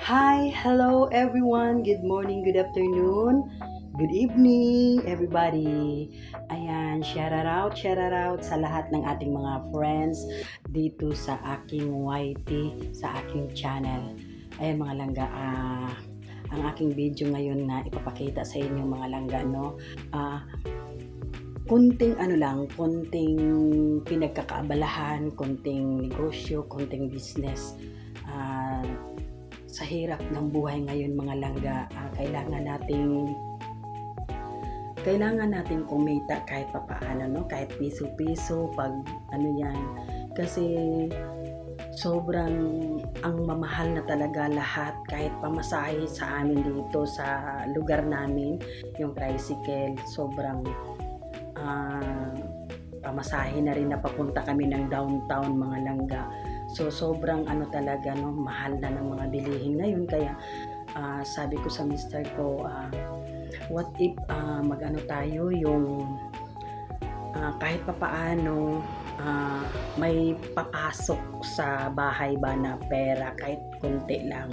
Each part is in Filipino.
Hi, hello everyone. Good morning, good afternoon, good evening everybody. Ayan, shout out sa lahat ng ating mga friends dito sa aking YT, sa aking channel. Ayan mga langga, ang aking video ngayon na ipapakita sa inyo mga langga, no? Kunting ano lang, kunting pinagkakaabalahan, kunting negosyo, kunting business. Ah, sa hirap ng buhay ngayon mga langga, kailangan nating kumita kahit papaano, no? Kahit piso-piso pag ano yan, kasi sobrang ang mamahal na talaga lahat, kahit pamasahe sa amin dito sa lugar namin, yung tricycle sobrang pamasahe na rin na papunta kami ng downtown mga langga. So sobrang ano talaga, no, mahal na ng mga bilihin ngayon, kaya sabi ko sa mister ko, what if mag-ano tayo yung kahit papaano may papasok sa bahay ba na pera, kahit konti lang,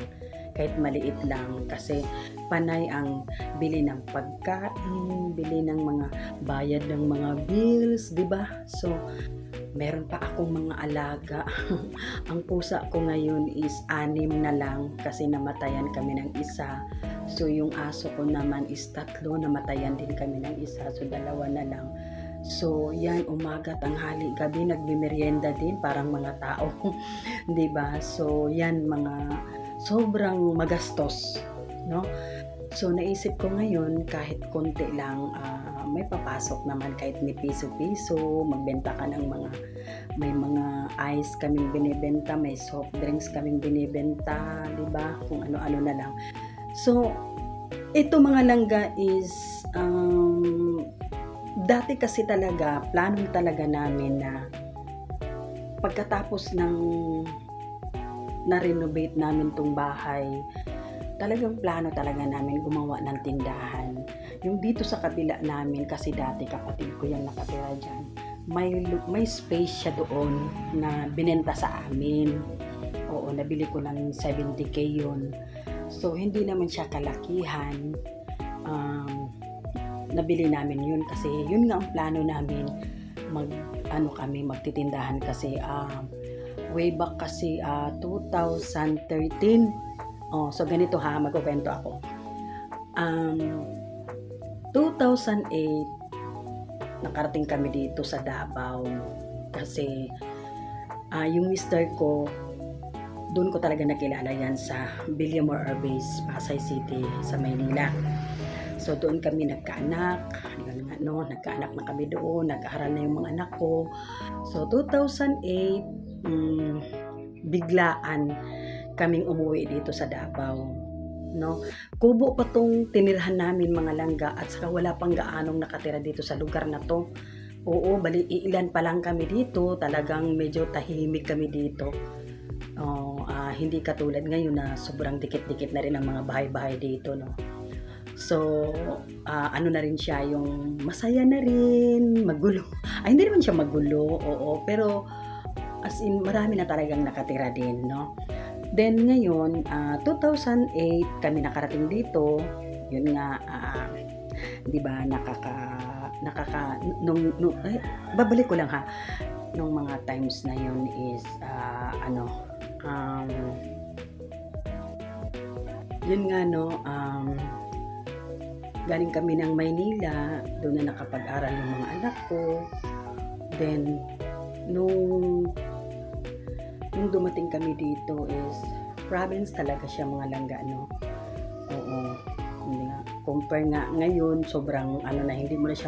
kahit maliit lang, kasi panay ang bili ng pagkain, bili ng mga bayad ng mga bills, 'di ba? So meron pa akong mga alaga. Ang pusa ko ngayon is 6 na lang kasi namatayan kami ng isa. So yung aso ko naman is 3, namatayan din kami ng isa. So 2 na lang. So yan, umaga, tanghali, gabi nagmimerienda din parang mga tao. 'Di ba? So yan, mga sobrang magastos, no? So naisip ko ngayon kahit konti lang, may papasok naman kahit ni piso-piso, magbenta ka ng may mga ice kaming binibenta, may soft drinks kaming binibenta, 'di ba? Kung ano-ano na lang. So ito mga langga is dati kasi talaga plano talaga namin na pagkatapos ng na-renovate namin tong bahay, talagang plano talaga namin gumawa ng tindahan. Yung dito sa kabila namin, kasi dati kapatid ko yan nakatira dyan, may space siya doon na binenta sa amin. Oo, nabili ko ng 70k yun. So hindi naman siya kalakihan. Nabili namin yun kasi yun nga ang plano namin, magtitindahan kasi way back kasi 2013. So ganito ha, magkukwento ako. 2008, nakarating kami dito sa Davao kasi yung mister ko, doon ko talaga nakilala yan sa Villamor Air Base, Pasay City sa Maynila. So doon kami nagkaanak, nagkaanak na kami doon, nag-aaral na yung mga anak ko. So 2008, biglaan kaming umuwi dito sa Davao, no? Kubo pa tong tinirhan namin mga langga, at saka wala pang gaanong nakatira dito sa lugar na to. Oo, bali ilan pa lang kami dito, talagang medyo tahimik kami dito. Hindi katulad ngayon na sobrang dikit-dikit na rin ang mga bahay-bahay dito, no? So, ano na rin siya, yung masaya na rin, magulo. Ay, hindi naman siya magulo, oo, pero as in marami na talagang nakatira din, no? Then ngayon, 2008 kami nakarating dito. Yun nga, 'di ba, babalik ko lang ha. Nung mga times na yun is yun nga, no, galing kami ng Maynila, doon na nakapag-aral yung mga anak ko. Then nung dumating kami dito is province talaga siya mga langga, no? Oo. Hindi nga. Compare nga ngayon, sobrang na, hindi mo na siya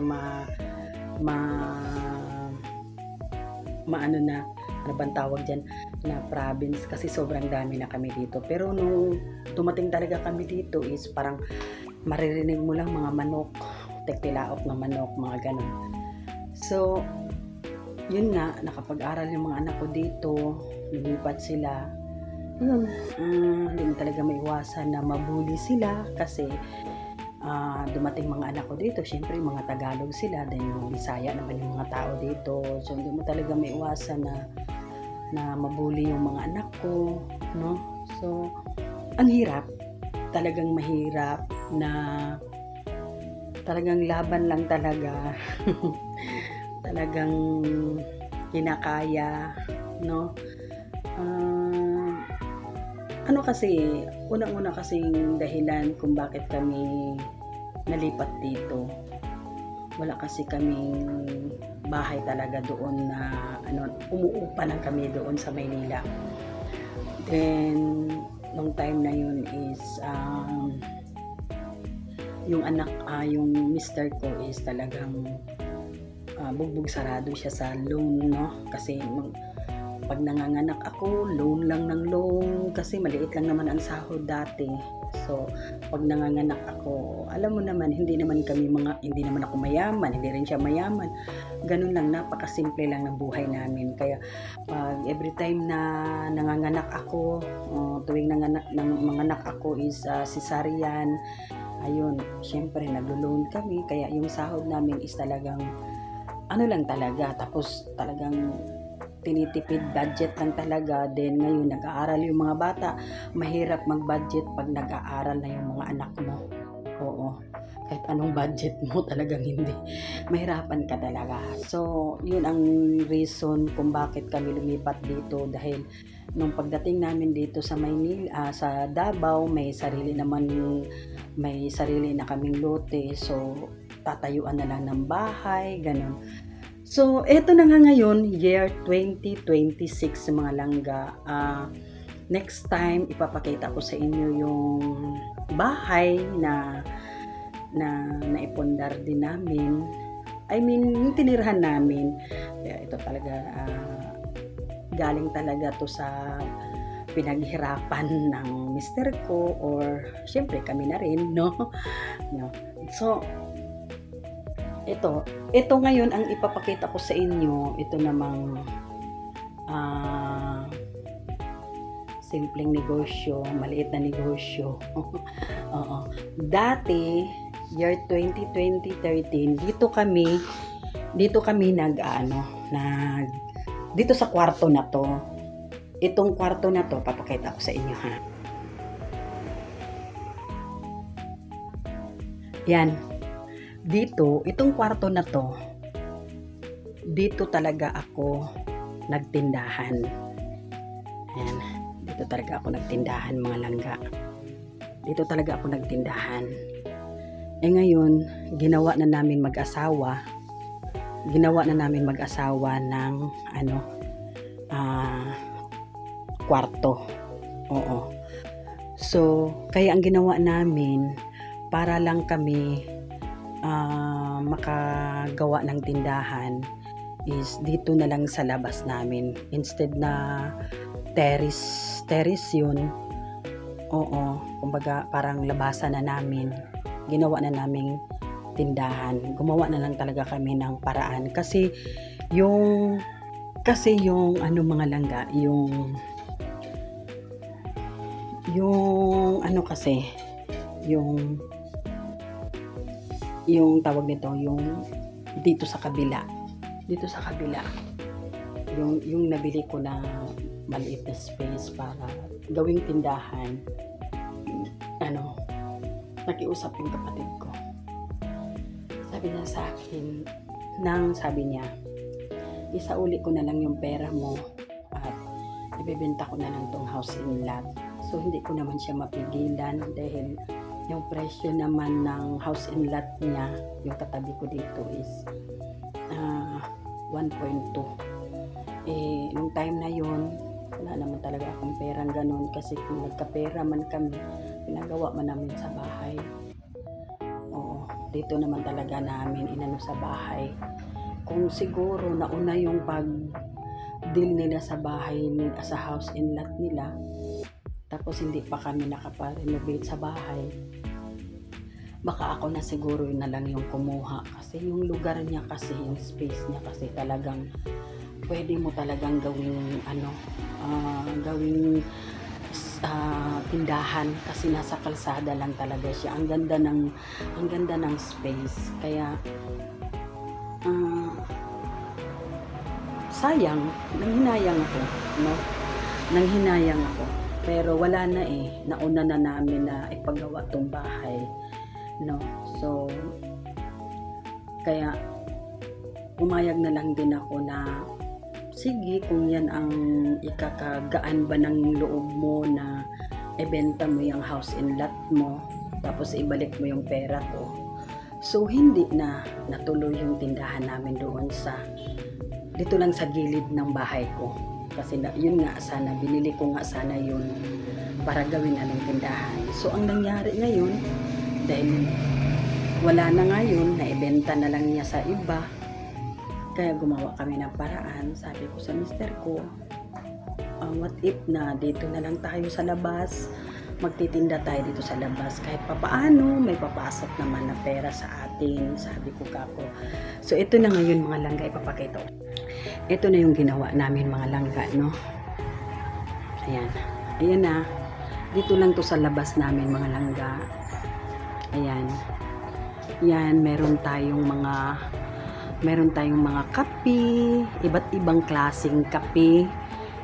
ano bang tawag dyan, na province, kasi sobrang dami na kami dito. Pero nung dumating talaga kami dito is parang maririnig mo lang mga manok, tektilaok na manok, mga ganun. So yun nga, nakapag-aral yung mga anak ko dito, lumipat sila. Yun, hindi mo talaga maiwasan na mabuli sila kasi dumating mga anak ko dito, syempre mga Tagalog sila, then yung Bisaya naman yung mga tao dito. So hindi mo talaga maiwasan na mabuli yung mga anak ko, no? So ang hirap, talagang mahirap na talagang laban lang talaga. Talagang kinakaya, no? Ano kasi, unang-una kasing dahilan kung bakit kami nalipat dito. Wala kasi kaming bahay talaga doon na umuupa lang kami doon sa Maynila. Then nung time na yun is yung yung mister ko is talagang bugbog sarado siya sa loan, no? Kasi pag nanganganak ako, loan lang ng loan kasi maliit lang naman ang sahod dati. So, pag nanganganak ako, alam mo naman, hindi naman ako mayaman, hindi rin siya mayaman. Ganun lang, napakasimple lang ng buhay namin. Kaya, every time na nanganganak ako, tuwing manganak ako is cesarean, ayun, syempre naglo-loan kami. Kaya yung sahod namin is talagang, lang talaga. Tapos talagang tinitipid budget lang talaga. Then ngayon nag-aaral yung mga bata, mahirap mag-budget pag nag-aaral na yung mga anak mo. Oo, kahit anong budget mo talagang hindi, mahirapan ka talaga. So yun ang reason kung bakit kami lumipat dito, dahil nung pagdating namin dito sa Maynila, sa Davao, may sarili na kaming lote. So tatayuan na lang ng bahay, ganun. So, eto na nga ngayon, year 2026 mga langga. Next time, ipapakita ko sa inyo yung bahay na naipundar din namin. I mean, yung tinirahan namin. Kaya ito talaga, galing talaga to sa pinaghirapan ng mister ko, or syempre kami na rin, no? So, ito ngayon ang ipapakita ko sa inyo. Ito namang simpleng negosyo, maliit na negosyo. Oo. Dati, year 2013, dito kami dito sa kwarto na to. Itong kwarto na to, papakita ko sa inyo, ha. Yan. Dito, itong kwarto na to, dito talaga ako nagtindahan. Ayan, dito talaga ako nagtindahan mga langga. Dito talaga ako nagtindahan. Ngayon, ginawa na namin mag-asawa ng kwarto. Oo. So, kaya ang ginawa namin, para lang kami makagawa ng tindahan, is dito na lang sa labas namin, instead na terrace yun. Oo, kumbaga parang labasan na namin, ginawa na naming tindahan. Gumawa na lang talaga kami ng paraan kasi yung mga langga, yung tawag nito, yung dito sa kabila, yung nabili ko na maliit na space para gawing tindahan. Nakiusap yung kapatid ko, sabi niya, isauli ko na lang yung pera mo at ibebenta ko na lang tong house in lot. So hindi ko naman siya mapigilan, dahil yung presyo naman ng house in lot niya, yung katabi ko dito, is 1.2. Nung time na yun, wala naman talaga akong perang ganun, kasi kung nagkapera man kami, pinagawa man namin sa bahay. Oo, dito naman talaga namin inano sa bahay. Kung siguro nauna yung pag-deal nila sa bahay, sa house in lot nila, tapos hindi pa kami nakapa-renovate sa bahay, baka ako na siguro na lang yung kumuha, kasi yung lugar niya kasi, yung space niya kasi talagang pwede mo talagang gawing tindahan, kasi nasa kalsada lang talaga siya. Ang ganda ng space. Kaya sayang, nanghinayang ako. Pero wala na nauna na namin na ipagawa tong bahay, no. So kaya pumayag na lang din ako na sige, kung yan ang ikakagaan ba ng loob mo na ibenta mo yung house and lot mo tapos ibalik mo yung pera ko. So hindi na natuloy yung tindahan namin doon dito lang sa gilid ng bahay ko, kasi yun nga sana, binili ko nga sana yun para gawin na ng tindahan. So ang nangyari ngayon, dahil wala na ngayon, naibenta na lang niya sa iba, kaya gumawa kami ng paraan. Sabi ko sa mister ko, what if na dito na lang tayo sa labas, magtitinda tayo dito sa labas, kahit papaano may papasok naman na pera sa atin, sabi ko kako. So ito na ngayon mga langga, ipapakita ko. Ito na yung ginawa namin mga langga, no. Ayan na, dito lang to sa labas namin mga langga. Ayan, meron tayong mga kape, iba't ibang klaseng kape,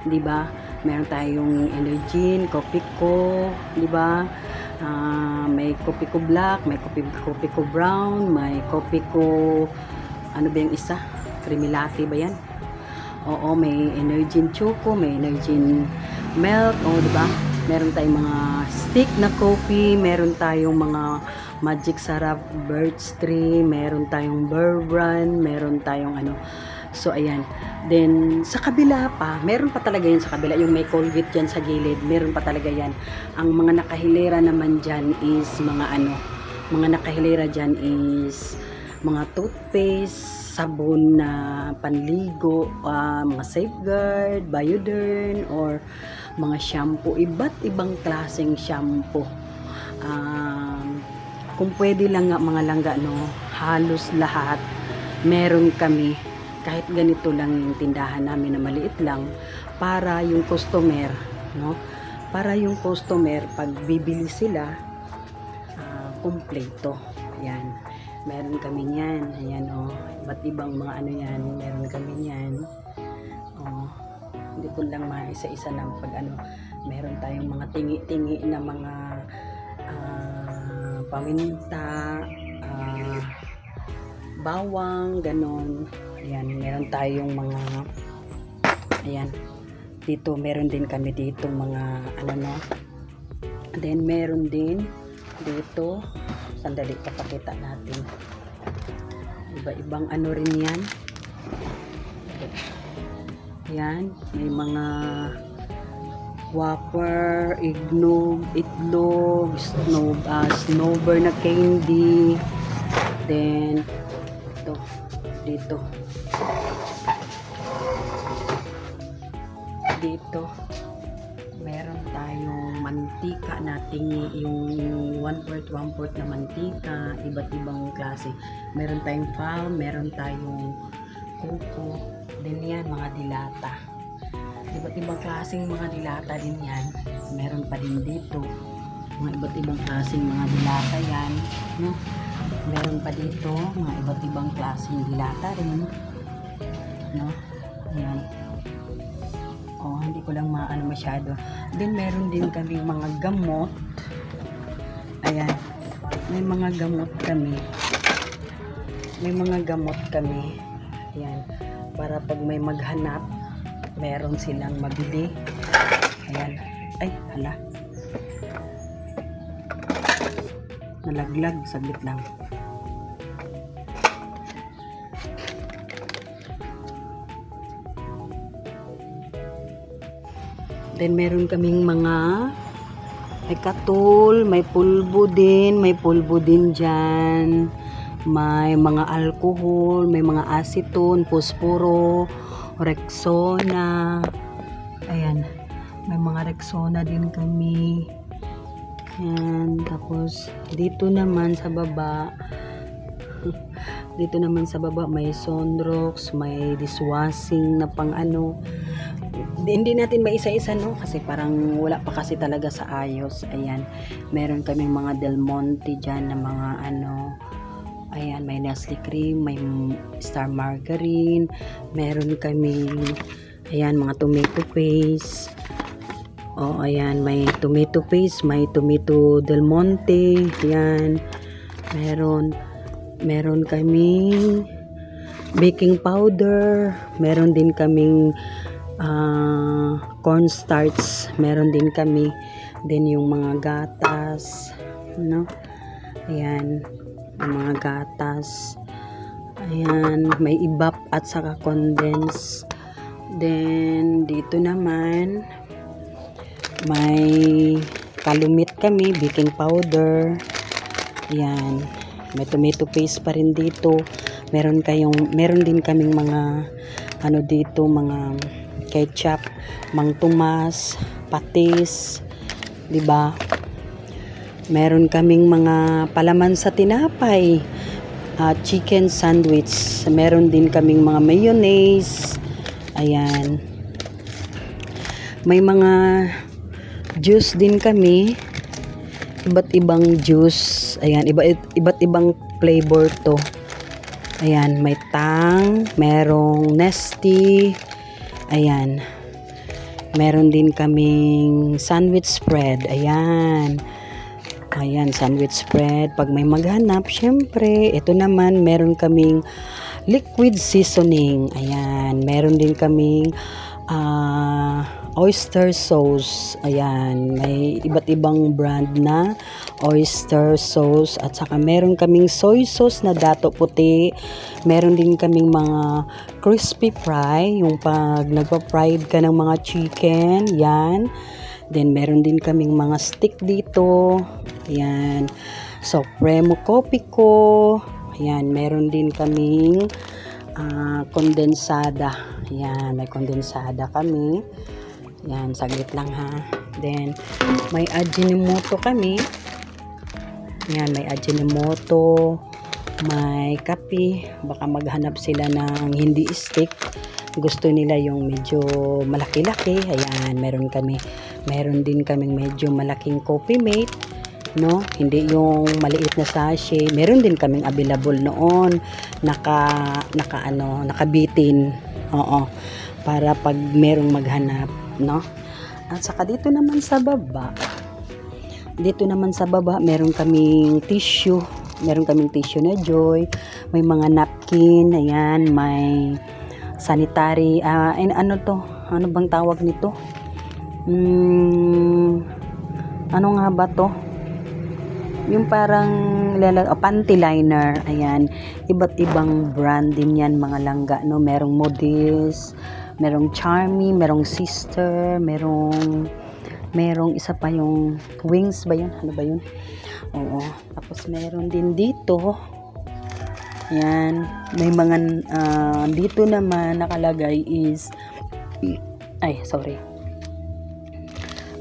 di ba? Meron tayong Energin, Kopiko, di ba? May Kopiko Black, may Kopiko Brown, may Kopiko, ano ba yung isa? Creamy latte ba yan? Oo, may Energin Choco, may Energin Milk, di ba? Meron tayong mga stick na coffee, meron tayong mga Magic Sarap Birch Tree, meron tayong Bourbon, meron tayong So ayan. Then sa kabila pa, meron pa talaga yan sa kabila, yung may Colgate dyan sa gilid, meron pa talaga yan. Ang mga nakahilera naman dyan is mga nakahilera dyan is mga toothpaste, sabon na panligo, mga Safeguard, Bioderm, or mga shampoo, iba't ibang klaseng shampoo. Kung pwede lang nga mga langga, no, halos lahat meron kami, kahit ganito lang yung tindahan namin na maliit lang, para yung customer, no, para yung customer pag bibili sila, kumpleto. Ayan, meron kami niyan. Ayan, iba't ibang mga yan, meron kami niyan. Hindi ko lang maisa-isa ng meron tayong mga tingi-tingi na mga paminta, bawang, ganon. Ayan, meron tayong mga, ayan, dito meron din kami dito mga then meron din dito, sandali papakita natin, iba-ibang rin yan. Ayan, may mga Whopper, itlog, snowbird na candy. Then dito meron tayong mantika natin, yung 1/4 na mantika, iba't ibang klase. Meron tayong palm, meron tayong coco, din yan mga dilata, iba't ibang klaseng mga dilata din yan. Meron pa din dito mga iba't ibang klaseng mga dilata yan, no? Meron pa dito mga iba't ibang klaseng dilata rin, no? Ayan. Hindi ko lang masyado. Then meron din kami mga gamot. Ayan, may mga gamot kami. Ayan, para pag may maghanap, meron silang mabili. Ayan. Ay, hala. Nalaglag, saglit lang. Then meron kaming may katol, may pulbo din dyan. May mga alcohol, may mga acetone, posporo, Rexona. Ayan, may mga Rexona din kami. Ayan, tapos dito naman sa baba may Sonrox, may dishwashing na pang hindi natin maisa-isa, no, kasi parang wala pa kasi talaga sa ayos. Ayan, meron kaming mga Del Monte dyan na mga ayan, may Nestle cream, may Star margarine, meron kaming ayan, mga tomato paste, Oh, ayan, may tomato paste, may tomato del Monte, ayan. Meron kaming baking powder, meron din kaming cornstarch, meron din kami. Then yung mga gatas, no? Ayan, yung mga gatas. Ayan, may ibap at saka condense. Then dito naman may kalumit kami, baking powder. Ayan, may tomato paste pa rin dito. Meron din kaming mga ano dito, mga ketchup, Mang Tomas, patis, 'di ba? Meron kaming mga palaman sa tinapay, chicken sandwich. Meron din kaming mga mayonnaise. Ayan. May mga juice din kami. Iba't ibang juice. Ayan, iba't ibang flavor to. Ayan, may tang, merong nesty. Ayan. Meron din kaming sandwich spread. Ayan. Ayan, sandwich spread. Pag may maghanap, syempre, ito naman, meron kaming liquid seasoning. Ayan. Meron din kaming oyster sauce. Ayan, may iba't ibang brand na oyster sauce, at saka meron kaming soy sauce na dato puti. Meron din kaming mga crispy fry, yung pag nagpa-fried ka ng mga chicken, yan. Then meron din kaming mga stick dito. Ayan, Supremo Coffee ko. Ayan, meron din kaming kondensada. Ayan, may kondensada kami. Yan, saglit lang ha. Then, may Ajinomoto kami. Yan, may Ajinomoto. May kape. Baka maghanap sila ng hindi stick. Gusto nila yung medyo malaki-laki. Ayan, meron kami. Meron din kaming medyo malaking Coffee Mate. No? Hindi yung maliit na sachet. Meron din kaming available noon. Nakabitin. Oo. Para pag merong maghanap. No? At saka dito naman sa baba meron kaming tissue na Joy, may mga napkin, ayan, may sanitary ano bang tawag nito, ano nga ba to, yung parang panty liner. Ayan, iba't ibang brand din yan, mga langga, no? Merong Modis, merong Charmy, merong Sister, merong isa pa yung Wings ba yun? Ano ba yun? Oo. Tapos meron din dito. Yan. May mga dito naman nakalagay is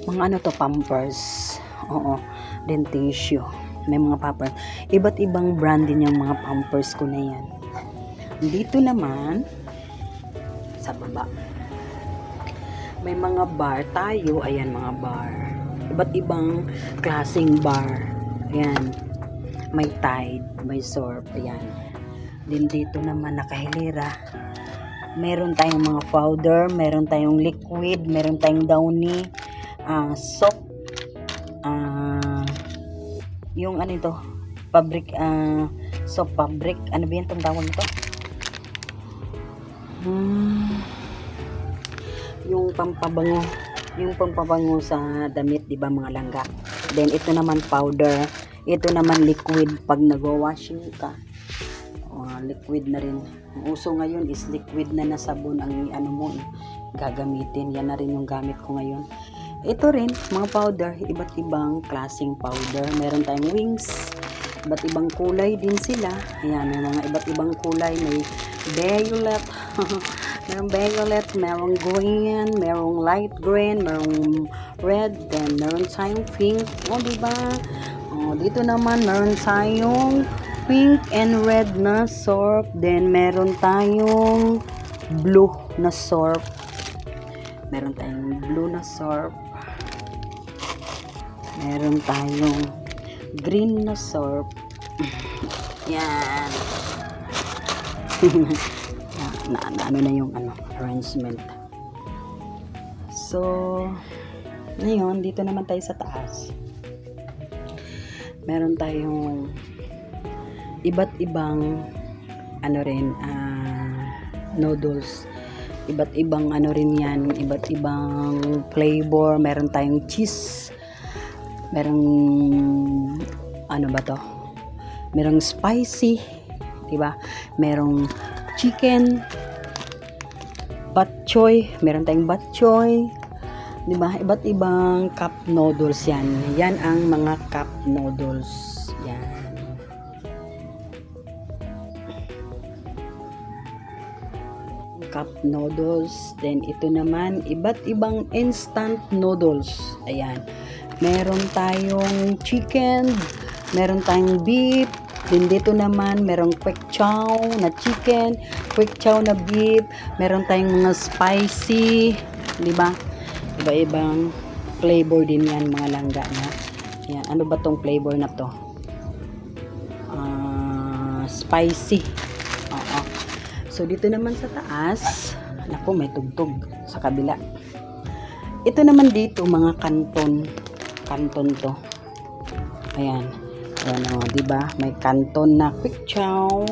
mga ano to, Pampers. Oo. Then tissue. May mga Pampers. Iba't ibang brand din yung mga Pampers ko na yan. Dito naman sa baba may mga bar tayo. Ayan, mga bar, iba't ibang klaseng bar. Ayan, may Tide, may Surf. Ayan, din dito naman nakahilera, meron tayong mga powder, meron tayong liquid, meron tayong Downy, soap, yung ano ito, fabric, soap fabric, ano ba yan itong tawag nito? Yung pampabango sa damit, di ba, mga langga. Then ito naman powder, ito naman liquid pag nagwa-washing ka. Liquid na rin. Ang uso ngayon is liquid na sabon ang ano mo gagamitin. Yan na rin yung gamit ko ngayon. Ito rin, mga powder, iba't ibang klaseng powder. Meron tayong Wings, iba't ibang kulay din sila. Ayan, may mga iba't ibang kulay. May violet, merong violet, merong green, merong light green, merong red, then meron tayong pink. Diba? Dito naman meron tayong pink and red na Surf. Then meron tayong blue na Surf. Meron tayong blue na Surf. Meron tayong green na Surf. Yan. ano na yung arrangement. So Ngayon, dito naman tayo sa taas. Meron tayong iba't ibang noodles. Iba't ibang rin yan, iba't ibang flavor. Meron tayong cheese. Merong Merong spicy, 'di ba? Merong chicken, bok choy, meron tayong bok choy, 'di ba? Iba't ibang cup noodles 'yan. Yan ang mga cup noodles. Yan. Cup noodles. Then ito naman iba't ibang instant noodles. Ayan. Meron tayong chicken, meron tayong beef. Then dito naman merong quick chow na chicken, quick chow na beef, meron tayong mga spicy, 'di ba? Iba-ibang flavor din 'yan, mga langga na. Yan, ano ba tong flavor na to? Spicy. Oo. So dito naman sa taas, naku, may tugtog sa kabila. Ito naman dito mga kanton to. Ayan. Ayan, di ba? May kanton na quick chow,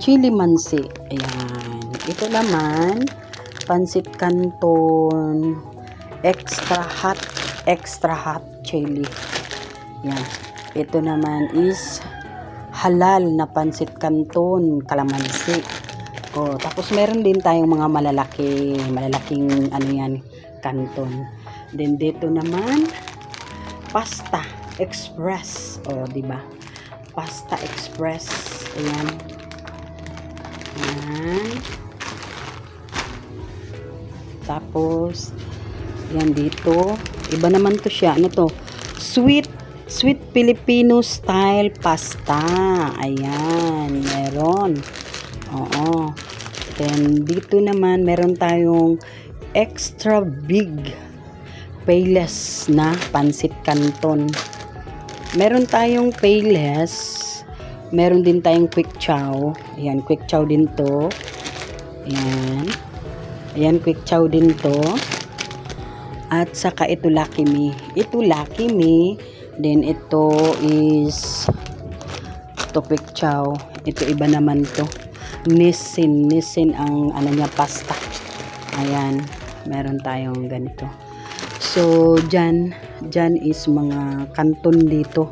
chili mansi. Ayan. Ito naman, pansit canton, extra hot chili. Ayan. Ito naman is halal na pansit canton, kalamansi. Tapos meron din tayong mga malalaking canton. Then dito naman, pasta express. Di ba? Pasta express. Ayan. Ayan. Tapos yan dito, iba naman to siya. Ano to? Sweet Filipino style pasta. Ayan, meron. Oo. Then dito naman meron tayong extra big payless na pansit canton. Meron tayong payless, meron din tayong quick chow. Ayan, quick chow din to. Ayan. Ayan, quick chow din to. At saka ito Lucky Me. Ito Lucky Me. Then ito is quick chow. Ito iba naman to. Nissin ang niya, pasta. Ayan, meron tayong ganito. So, dyan is mga kanton dito.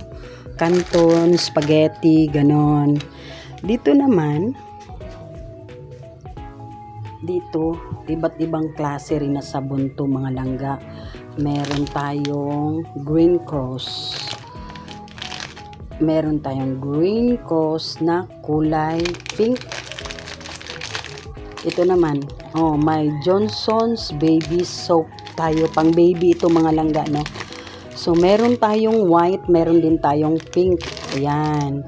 Kanton, spaghetti, ganon. Dito naman, iba't ibang klase rin na sabon to, mga langga. Meron tayong Green Cross. Meron tayong Green Cross na kulay pink. Ito naman, may Johnson's Baby Soap tayo, pang baby ito, mga langga, no? So meron tayong white, meron din tayong pink. Ayan.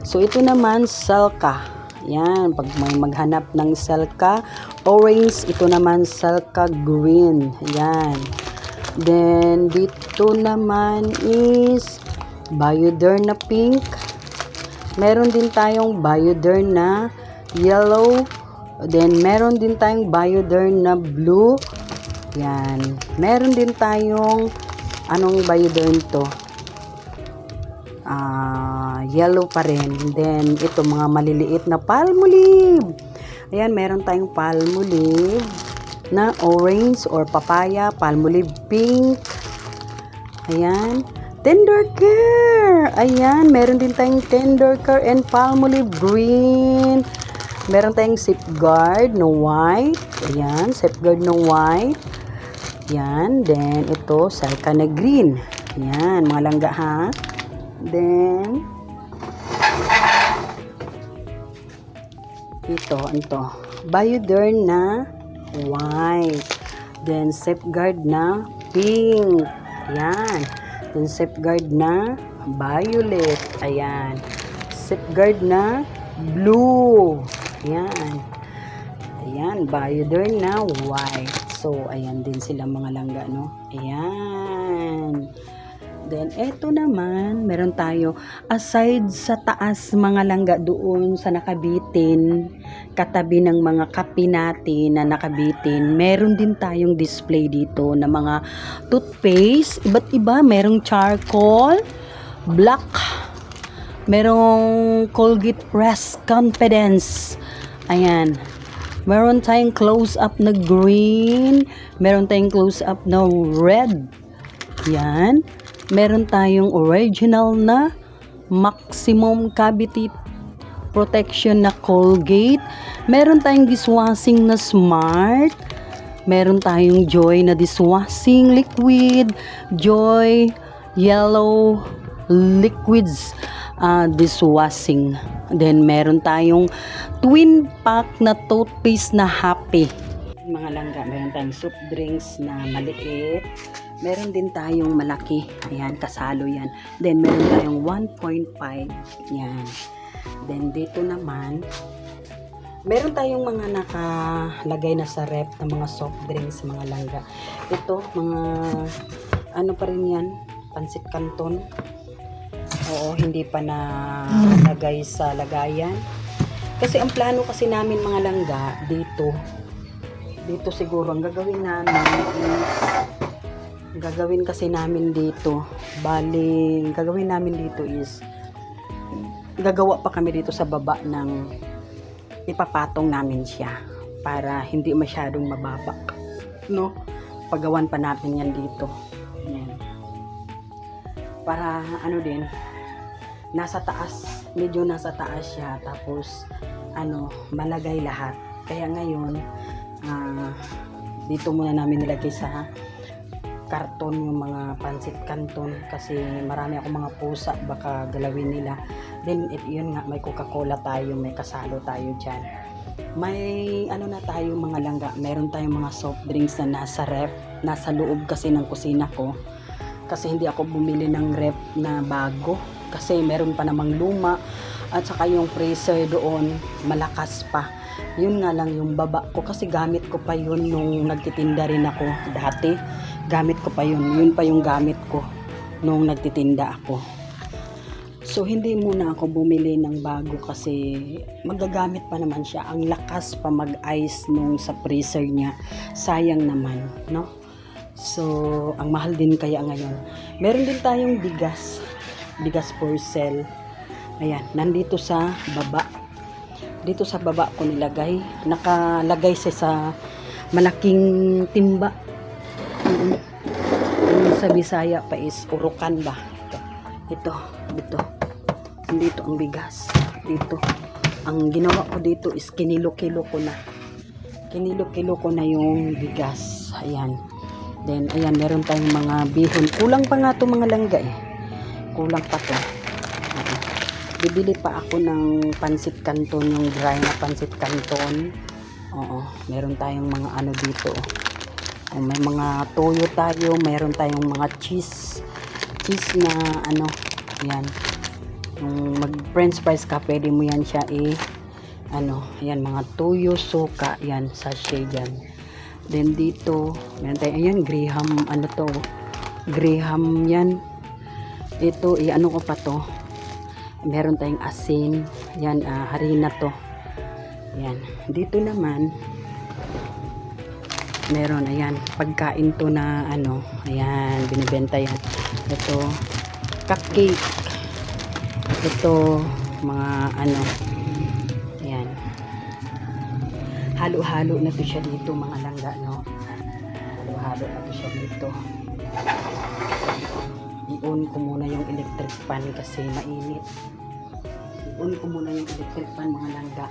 So ito naman Selka. Ayan, pag may maghanap ng Selka orange, ito naman Selka green. Ayan. Then dito naman is Bioderm na pink. Meron din tayong Bioderm na yellow. Then meron din tayong Bioderm na blue. Yan. Meron din tayong anong Bioderm to? Yellow pa rin. Then ito mga maliliit na Palmolive. Ayan, meron tayong Palmolive na orange or papaya, Palmolive pink. Ayan. Tender Care. Ayan, meron din tayong Tender Care and Palmolive green. Meron tayong Safeguard na white. Ayan, Safeguard na white. Yan, then ito Selka na green. Yan, mga langga, ha. Then ito Bioderm na white. Then Safeguard na pink. Yan. Then Safeguard na violet. Ayan. Safeguard na blue. Yan. Ayan, Bioderm na white. So, ayan din sila, mga langga, no? Ayan. Then, eto naman, meron tayo, aside sa taas mga langga doon sa nakabitin, katabi ng mga kape natin na nakabitin, meron din tayong display dito na mga toothpaste, iba't iba, merong charcoal, black, merong Colgate Press Confidence, ayan, meron tayong close-up na green, meron tayong close-up na red, yan. Meron tayong original na maximum cavity protection na Colgate. Meron tayong dishwashing na Smart. Meron tayong Joy na dishwashing liquid. Joy yellow liquids dishwashing. Then meron tayong twin pack na toothpaste na Happy. Mga langga, meron tayong soft drinks na maliit. Meron din tayong malaki. Ayan, kasalo yan. Then, meron tayong 1.5. Yan. Then, dito naman, meron tayong mga nakalagay na sa rep na mga soft drinks, mga langga. Ito, mga, ano pa rin yan? Pansit Canton. Oo, hindi pa na lagay sa lagayan. Kasi ang plano kasi namin mga langga, dito siguro, ang gagawin namin is gagawa pa kami dito sa baba ng ipapatong namin siya para hindi masyadong mababa, no? Pagawan pa natin yan dito. Yan. Para ano din, medyo nasa taas siya, tapos malagay lahat. Kaya ngayon dito muna namin nilagay sa karton yung mga pansit canton kasi marami akong mga pusa, baka galawin nila. Then yun nga, may Coca-Cola tayo, may kasalo tayo dyan. May na tayo mga langga, meron tayong mga soft drinks na nasa ref, nasa loob kasi ng kusina ko, kasi hindi ako bumili ng ref na bago kasi meron pa namang luma, at saka yung freezer doon malakas pa. Yun nga lang yung baba ko kasi gamit ko pa yun nung nagtitinda rin ako dati. Gamit ko pa yun pa yung gamit ko nung nagtitinda ako. So hindi muna ako bumili ng bago kasi magagamit pa naman siya. Ang lakas pa mag-ice nung sa freezer niya. Sayang naman, no? So ang mahal din kaya ngayon. Meron din tayong bigas for sale. Ayan, nandito sa baba. Dito sa baba ko nilagay. Nakalagay siya sa malaking timba. Sa Bisaya pa is urukan ba? Ito. Dito ang bigas. Dito. Ang ginawa ko dito is kinilo-kilo ko na. Kinilo-kilo ko na yung bigas. Ayan. Then, ayan, meron tayong mga bihon. Kulang pa nga to mga langga eh. Kulang pa to. Bibili pa ako ng pansit canton, yung dry na pansit canton. Oo, meron tayong mga dito. May mga toyo tayo, meron tayong mga cheese na yan. Yung mag french fries ka, pwede mo yan siya yan, mga toyo, suka, yan, sachet dyan. Then dito, meron tayong, ayan, Graham yan. Ito, ko pa to. Meron tayong asin, yan, harina to. Yan, dito naman, meron, ayan, pagkain to na ayan, binibenta yan. Ito, cupcake. Ito, mga ayan. Halo-halo na to siya dito, mga langga, no? Halo-halo na to siya dito. I-on ko muna yung electric fan kasi mainit. I-on ko muna yung electric fan, mga langga.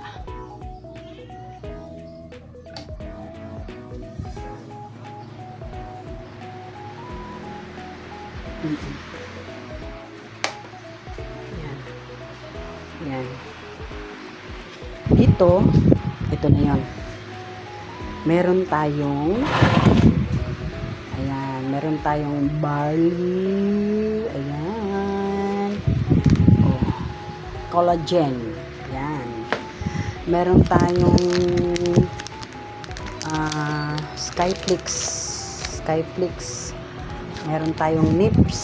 Yan. Dito, ito na yan. Meron tayong barley. Ayan. Collagen. Yan. Meron tayong Skyflix. Meron tayong Nips.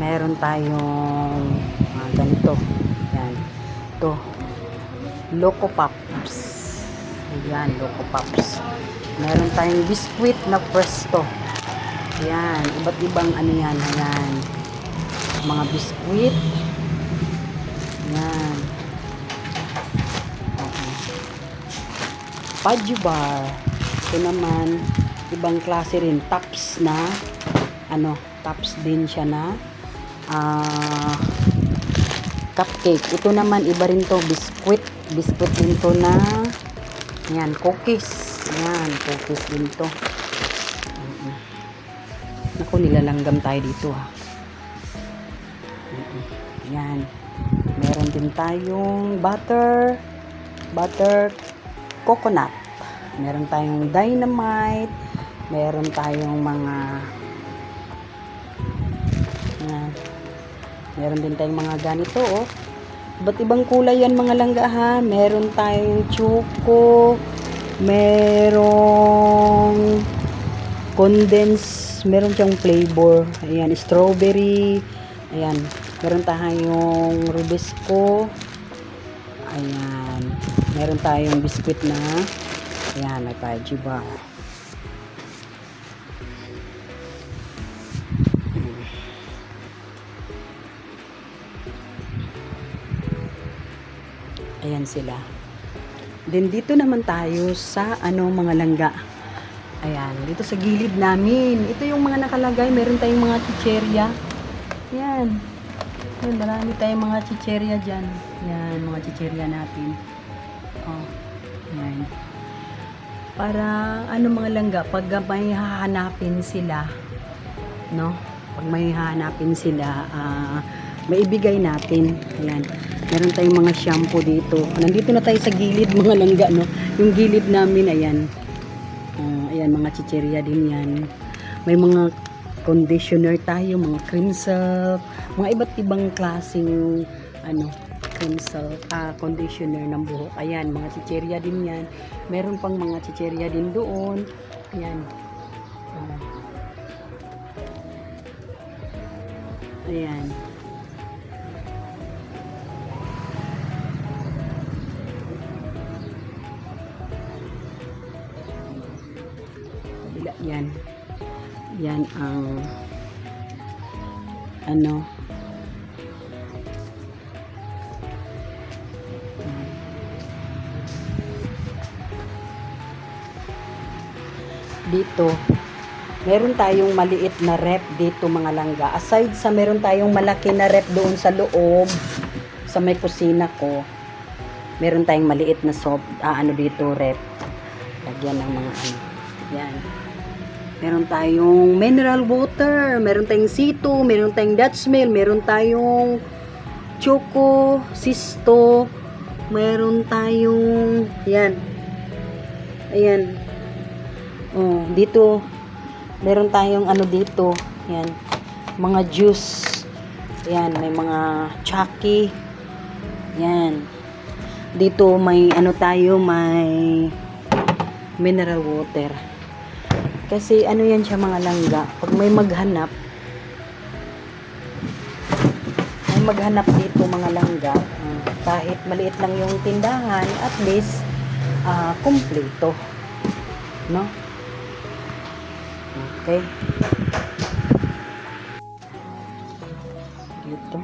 meron tayong ganito. Yan. Ito. Loco Pops. Ayan, Loco Pops. Meron tayong biscuit na Presto. Ayan, iba't ibang ano yan. Ayan. Mga biscuit. Ayan. Okay. Fudge bar. Ito naman, ibang klase rin. Tops na, tops din siya na cupcake. Ito naman, iba rin to, biscuit. Biscuit din to na, ayan, cookies. Ayan, cookies din to. Naku, nilalanggam tayo dito ha. Ayan. Meron din tayong butter coconut. Meron tayong dynamite. Meron tayong mga ayan. Meron din tayong mga ganito oh. Iba't ibang kulay yan mga langga ha. Meron tayong choco. Merong condensed. Meron siyang flavor. Ayan, strawberry. Ayan. Meron tayong rubisco. Ayan. Meron tayong biscuit na. Ayan, may fudge bar. Ayan sila. Then dito naman tayo sa mga langga. Ayan, dito sa gilid namin. Ito yung mga nakalagay. Meron tayong mga chicherya. Ayan. Ayan, marami tayong mga chicherya dyan. Ayan, mga chicherya natin. Oh, ayan. Para, mga langga, pag may hahanapin sila, no? Pag may hahanapin sila, maibigay natin. Ayan. Meron tayong mga shampoo dito. Nandito na tayo sa gilid, mga langga, no? Yung gilid namin, ayan. Ayan, mga chicherya din yan. May mga conditioner tayo, mga cream silk, mga iba't ibang klaseng cream silk, conditioner ng buhok. Ayan, mga chicherya din yan. Meron pang mga chicherya din doon. Ayan. Ayan. Yan. Yan ang dito meron tayong maliit na rep dito mga langga. Aside sa meron tayong malaki na rep doon sa loob sa may kusina ko, meron tayong maliit na dito rep. Lagyan ng mga yan. Meron tayong mineral water, meron tayong sito, meron tayong Dutch mill, meron tayong choco, sisto, meron tayong yan. Ayan. Oh, dito meron tayong dito. Yan. Mga juice. Yan, may mga chucky. Yan. Dito may may mineral water. Kasi yan siya mga langga. Pag may maghanap dito mga langga, kahit maliit lang yung tindahan, at least kumpleto. No? Okay. Dito.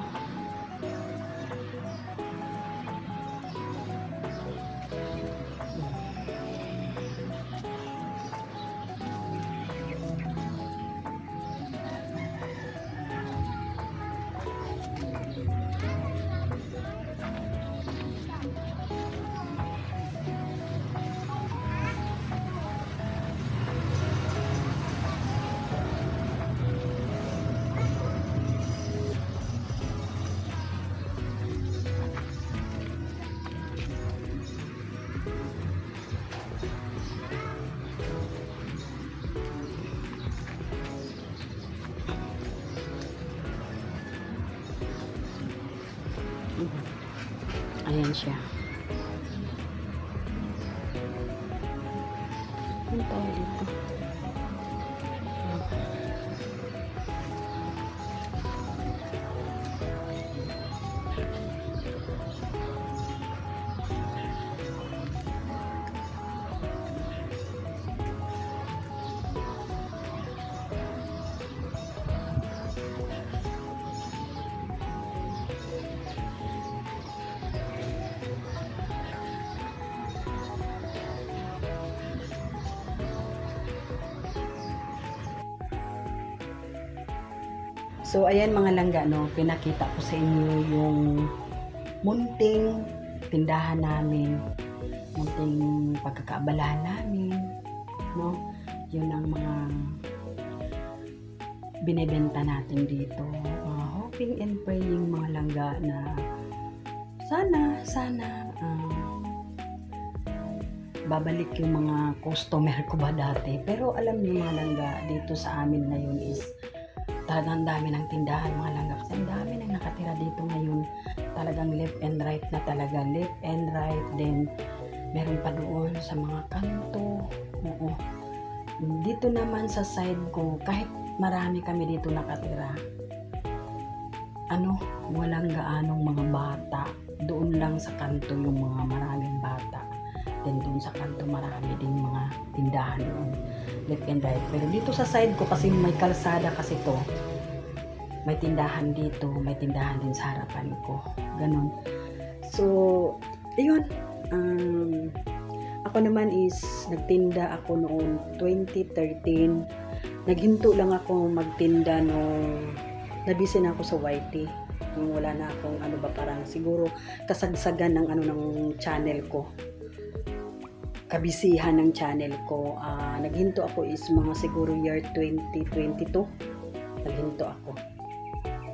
Ayan siya. Ano tayo dito? So, ayan mga langga, no, pinakita ko sa inyo yung munting tindahan namin, munting pagkakaabalahan namin, no? Yun ang mga binebenta natin dito. Hoping and praying mga langga na sana babalik yung mga customer ko ba dati. Pero alam niyo mga langga, dito sa amin ngayon is talagang dami ng tindahan mga langga. Kasi ang dami nang nakatira dito ngayon. Talagang left and right na talaga. Left and right. Then, meron pa doon sa mga kanto. Oo. Dito naman sa side ko, kahit marami kami dito nakatira, walang gaanong mga bata. Doon lang sa kanto yung mga maraming bata. Then doon sa kanto marami din mga tindahan doon, left and right. Pero dito sa side ko, kasi may kalsada kasi to, may tindahan dito, may tindahan din sa harapan ko, ganun. So ayun, ako naman is nagtinda ako noong 2013. Naghinto lang ako magtinda nung nabisi na ako sa YT. Nung wala na akong parang siguro kasagsagan ng ng channel ko, kabisihan ng channel ko. Naghinto ako is mga siguro year 2022 naghinto ako.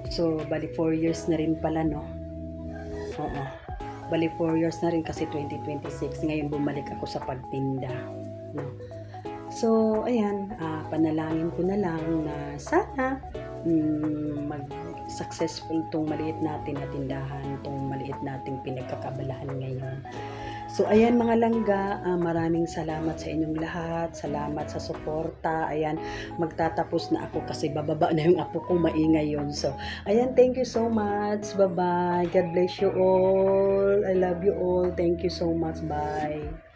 So bali 4 years na rin pala, no? Oo, bali 4 years na rin kasi 2026 ngayon bumalik ako sa pagtinda, no? So ayan, panalangin ko na lang na sana mag successful tong maliit natin na tindahan, tong maliit nating pinagkakabalahan ngayon. So ayan mga langga, maraming salamat sa inyong lahat. Salamat sa suporta. Ayan, magtatapos na ako kasi bababa na yung apo ko, maingay yun. So ayan, thank you so much. Bye-bye. God bless you all. I love you all. Thank you so much. Bye.